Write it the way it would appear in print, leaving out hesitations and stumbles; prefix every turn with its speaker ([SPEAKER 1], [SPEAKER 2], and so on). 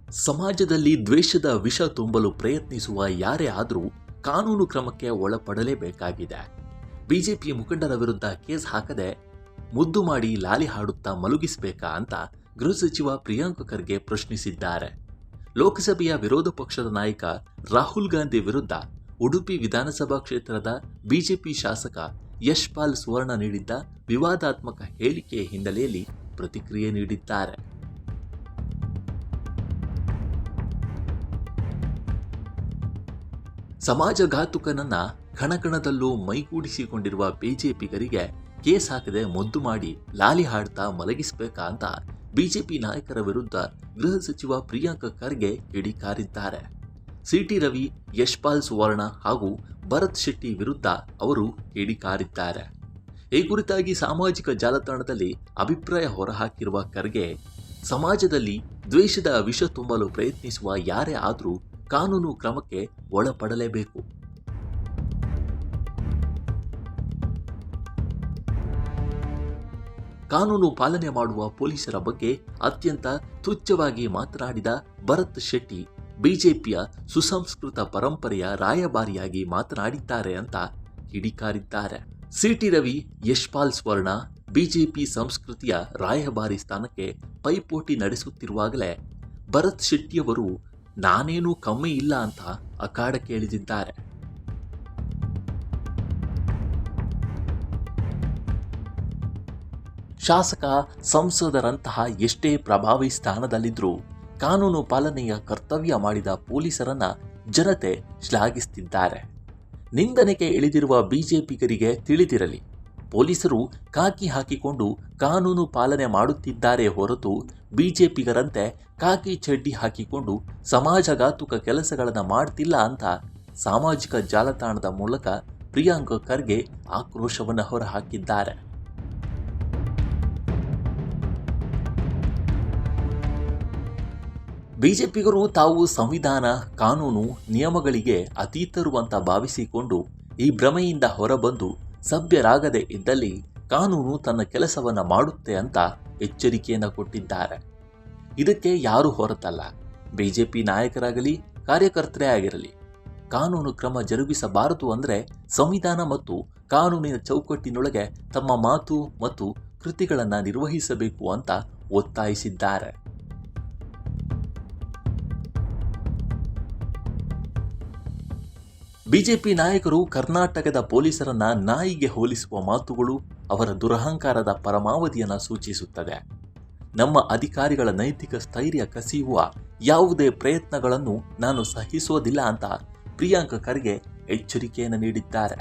[SPEAKER 1] ಸಮಾಜದಲ್ಲಿ ದ್ವೇಷದ ವಿಷ ತುಂಬಲು ಪ್ರಯತ್ನಿಸುವ ಯಾರೇ ಆದರೂ ಕಾನೂನು ಕ್ರಮಕ್ಕೆ ಒಳಪಡಲೇಬೇಕಾಗಿದೆ. ಬಿಜೆಪಿ ಮುಖಂಡರ ವಿರುದ್ಧ ಕೇಸ್ ಹಾಕದೆ ಮುದ್ದು ಮಾಡಿ ಲಾಲಿ ಹಾಡುತ್ತಾ ಮಲಗಿಸಬೇಕಾ ಅಂತ ಗೃಹ ಸಚಿವ ಪ್ರಿಯಾಂಕ್ ಖರ್ಗೆ ಪ್ರಶ್ನಿಸಿದ್ದಾರೆ. ಲೋಕಸಭೆಯ ವಿರೋಧ ಪಕ್ಷದ ನಾಯಕ ರಾಹುಲ್ ಗಾಂಧಿ ವಿರುದ್ಧ ಉಡುಪಿ ವಿಧಾನಸಭಾ ಕ್ಷೇತ್ರದ ಬಿಜೆಪಿ ಶಾಸಕ ಯಶ್ಪಾಲ್ ಸುವರ್ಣ ನೀಡಿದ್ದ ವಿವಾದಾತ್ಮಕ ಹೇಳಿಕೆಯ ಹಿನ್ನೆಲೆಯಲ್ಲಿ ಪ್ರತಿಕ್ರಿಯೆ ನೀಡಿದ್ದಾರೆ. ಸಮಾಜಘಾತುಕನನ್ನ ಕಣಕಣದಲ್ಲೂ ಮೈಗೂಡಿಸಿಕೊಂಡಿರುವ ಬಿಜೆಪಿಗರಿಗೆ ಕೇಸ್ ಹಾಕದೆ ಮುದ್ದು ಮಾಡಿ ಲಾಲಿ ಹಾಡ್ತಾ ಮಲಗಿಸಬೇಕಾ ಅಂತ ಬಿಜೆಪಿ ನಾಯಕರ ವಿರುದ್ಧ ಗೃಹ ಸಚಿವ ಪ್ರಿಯಾಂಕ್ ಖರ್ಗೆ ಕಿಡಿಕಾರಿದ್ದಾರೆ. ಸಿಟಿ ರವಿ, ಯಶ್ಪಾಲ್ ಸುವರ್ಣ ಹಾಗೂ ಭರತ್ ಶೆಟ್ಟಿ ವಿರುದ್ಧ ಅವರು ಕಿಡಿಕಾರಿದ್ದಾರೆ. ಈ ಕುರಿತಾಗಿ ಸಾಮಾಜಿಕ ಜಾಲತಾಣದಲ್ಲಿ ಅಭಿಪ್ರಾಯ ಹೊರಹಾಕಿರುವ ಖರ್ಗೆ, ಸಮಾಜದಲ್ಲಿ ದ್ವೇಷದ ವಿಷ ತುಂಬಲು ಪ್ರಯತ್ನಿಸುವ ಯಾರೇ ಆದರೂ ಕಾನೂನು ಕ್ರಮಕ್ಕೆ ಒಳಪಡಲೇಬೇಕು. ಕಾನೂನು ಪಾಲನೆ ಮಾಡುವ ಪೊಲೀಸರ ಬಗ್ಗೆ ಅತ್ಯಂತ ತುಚ್ಛವಾಗಿ ಮಾತನಾಡಿದ ಭರತ್ ಶೆಟ್ಟಿ ಬಿಜೆಪಿಯ ಸುಸಂಸ್ಕೃತ ಪರಂಪರೆಯ ರಾಯಭಾರಿಯಾಗಿ ಮಾತನಾಡಿದ್ದಾರೆ ಅಂತ ಕಿಡಿಕಾರಿದ್ದಾರೆ. ಸಿಟಿ ರವಿ, ಯಶ್ಪಾಲ್ ಸುವರ್ಣ ಬಿಜೆಪಿ ಸಂಸ್ಕೃತಿಯ ರಾಯಭಾರಿ ಸ್ಥಾನಕ್ಕೆ ಪೈಪೋಟಿ ನಡೆಸುತ್ತಿರುವಾಗಲೇ ಭರತ್ ಶೆಟ್ಟಿಯವರು ನಾನೇನೂ ಕಮ್ಮಿ ಇಲ್ಲ ಅಂತ ಅಖಾಡಕ್ಕೆ ಇಳಿದಿದ್ದಾರೆ. ಶಾಸಕ, ಸಂಸದರಂತಹ ಎಷ್ಟೇ ಪ್ರಭಾವಿ ಸ್ಥಾನದಲ್ಲಿದ್ದರೂ ಕಾನೂನು ಪಾಲನೆಯ ಕರ್ತವ್ಯ ಮಾಡಿದ ಪೊಲೀಸರನ್ನ ಜನತೆ ಶ್ಲಾಘಿಸುತ್ತಿದ್ದಾರೆ. ನಿಂದನೆಗೆ ಇಳಿದಿರುವ ಬಿಜೆಪಿಗರಿಗೆ ತಿಳಿದಿರಲಿ, ಪೊಲೀಸರು ಕಾಕಿ ಹಾಕಿಕೊಂಡು ಕಾನೂನು ಪಾಲನೆ ಮಾಡುತ್ತಿದ್ದಾರೆ ಹೊರತು ಬಿಜೆಪಿಗರಂತೆ ಕಾಕಿ ಚಡ್ಡಿ ಹಾಕಿಕೊಂಡು ಸಮಾಜಘಾತುಕ ಕೆಲಸಗಳನ್ನು ಮಾಡ್ತಿಲ್ಲ ಅಂತ ಸಾಮಾಜಿಕ ಜಾಲತಾಣದ ಮೂಲಕ ಪ್ರಿಯಾಂಕ್ ಖರ್ಗೆ ಆಕ್ರೋಶವನ್ನು ಹೊರಹಾಕಿದ್ದಾರೆ. ಬಿಜೆಪಿಗರು ತಾವು ಸಂವಿಧಾನ, ಕಾನೂನು, ನಿಯಮಗಳಿಗೆ ಅತೀತರು ಅಂತ ಭಾವಿಸಿಕೊಂಡು ಈ ಭ್ರಮೆಯಿಂದ ಹೊರಬಂದು ಸಭ್ಯರಾಗದೇ ಇದ್ದಲ್ಲಿ ಕಾನೂನು ತನ್ನ ಕೆಲಸವನ್ನು ಮಾಡುತ್ತೆ ಅಂತ ಎಚ್ಚರಿಕೆಯನ್ನು ಕೊಟ್ಟಿದ್ದಾರೆ. ಇದಕ್ಕೆ ಯಾರೂ ಹೊರತಲ್ಲ, ಬಿಜೆಪಿ ನಾಯಕರಾಗಲಿ ಕಾರ್ಯಕರ್ತರೇ ಆಗಿರಲಿ, ಕಾನೂನು ಕ್ರಮ ಜರುಗಿಸಬಾರದು ಅಂದರೆ ಸಂವಿಧಾನ ಮತ್ತು ಕಾನೂನಿನ ಚೌಕಟ್ಟಿನೊಳಗೆ ತಮ್ಮ ಮಾತು ಮತ್ತು ಕೃತಿಗಳನ್ನು ನಿರ್ವಹಿಸಬೇಕು ಅಂತ ಒತ್ತಾಯಿಸಿದ್ದಾರೆ. ಬಿಜೆಪಿ ನಾಯಕರು ಕರ್ನಾಟಕದ ಪೊಲೀಸರನ್ನ ನಾಯಿಗೆ ಹೋಲಿಸುವ ಮಾತುಗಳು ಅವರ ದುರಹಂಕಾರದ ಪರಮಾವಧಿಯನ್ನು ಸೂಚಿಸುತ್ತದೆ. ನಮ್ಮ ಅಧಿಕಾರಿಗಳ ನೈತಿಕ ಸ್ಥೈರ್ಯ ಕಸಿಯುವ ಯಾವುದೇ ಪ್ರಯತ್ನಗಳನ್ನು ನಾನು ಸಹಿಸೋದಿಲ್ಲ ಅಂತ ಪ್ರಿಯಾಂಕ್ ಖರ್ಗೆ ಎಚ್ಚರಿಕೆಯನ್ನು ನೀಡಿದ್ದಾರೆ.